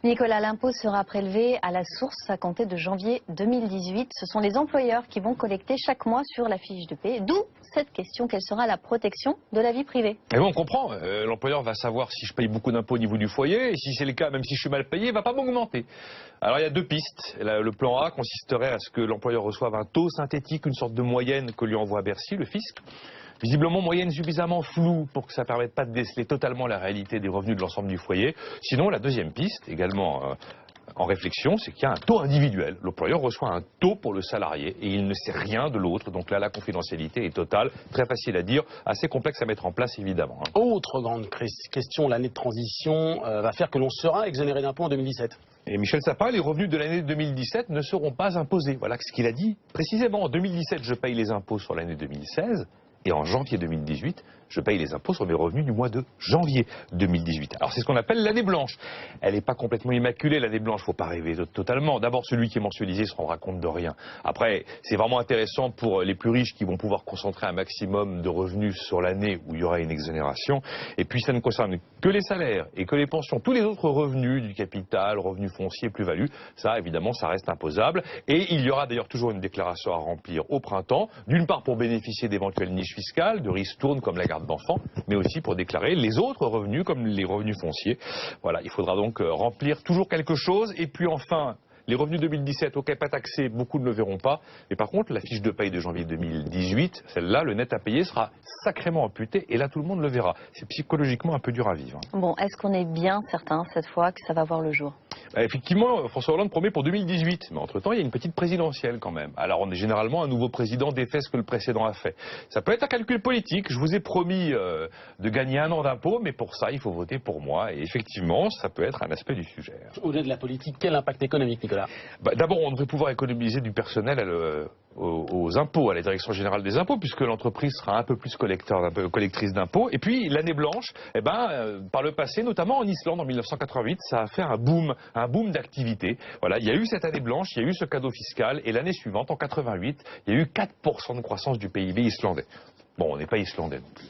Nicolas, l'impôt sera prélevé à la source à compter de janvier 2018. Ce sont les employeurs qui vont collecter chaque mois sur la fiche de paie. D'où cette question, quelle sera la protection de la vie privée? Et bon, on comprend, l'employeur va savoir si je paye beaucoup d'impôts au niveau du foyer, et si c'est le cas, même si je suis mal payé, il ne va pas m'augmenter. Alors il y a deux pistes. Le plan A consisterait à ce que l'employeur reçoive un taux synthétique, une sorte de moyenne que lui envoie Bercy, le fisc. Visiblement, moyenne suffisamment floue pour que ça ne permette pas de déceler totalement la réalité des revenus de l'ensemble du foyer. Sinon, la deuxième piste, également en réflexion, c'est qu'il y a un taux individuel. L'employeur reçoit un taux pour le salarié et il ne sait rien de l'autre. Donc là, la confidentialité est totale. Très facile à dire, assez complexe à mettre en place, évidemment. Autre grande question, l'année de transition va faire que l'on sera exonéré d'impôts en 2017. Et Michel Sapin, les revenus de l'année 2017 ne seront pas imposés. Voilà ce qu'il a dit précisément. En 2017, je paye les impôts sur l'année 2016. Et en janvier 2018, je paye les impôts sur mes revenus du mois de janvier 2018. Alors c'est ce qu'on appelle l'année blanche. Elle n'est pas complètement immaculée, l'année blanche, il ne faut pas rêver totalement. D'abord, celui qui est mensualisé se rendra compte de rien. Après, c'est vraiment intéressant pour les plus riches qui vont pouvoir concentrer un maximum de revenus sur l'année où il y aura une exonération. Et puis ça ne concerne que les salaires et que les pensions. Tous les autres revenus du capital, revenus fonciers, plus-value, ça évidemment, ça reste imposable. Et il y aura d'ailleurs toujours une déclaration à remplir au printemps, d'une part pour bénéficier d'éventuelles niches fiscales, de ristournes comme la garde d'enfants, mais aussi pour déclarer les autres revenus comme les revenus fonciers. Voilà, il faudra donc remplir toujours quelque chose. Et puis enfin, les revenus 2017, ok, pas taxés, beaucoup ne le verront pas. Mais par contre, la fiche de paye de janvier 2018, celle-là, le net à payer sera sacrément amputé. Et là, tout le monde le verra. C'est psychologiquement un peu dur à vivre. Bon, est-ce qu'on est bien certain cette fois que ça va voir le jour? Effectivement, François Hollande promet pour 2018, mais entre-temps, il y a une petite présidentielle quand même. Alors, on est généralement un nouveau président défait ce que le précédent a fait. Ça peut être un calcul politique. Je vous ai promis de gagner 1 an d'impôt, mais pour ça, il faut voter pour moi. Et effectivement, ça peut être un aspect du sujet. Au-delà de la politique, quel impact économique, Nicolas? D'abord, on devrait pouvoir économiser du personnel aux impôts, à la Direction Générale des Impôts, puisque l'entreprise sera un peu plus collectrice d'impôts. Et puis, l'année blanche, par le passé, notamment en Islande en 1988, ça a fait un boom d'activité. Voilà, il y a eu cette année blanche, il y a eu ce cadeau fiscal, et l'année suivante, en 88, il y a eu 4% de croissance du PIB islandais. Bon, on n'est pas islandais non plus.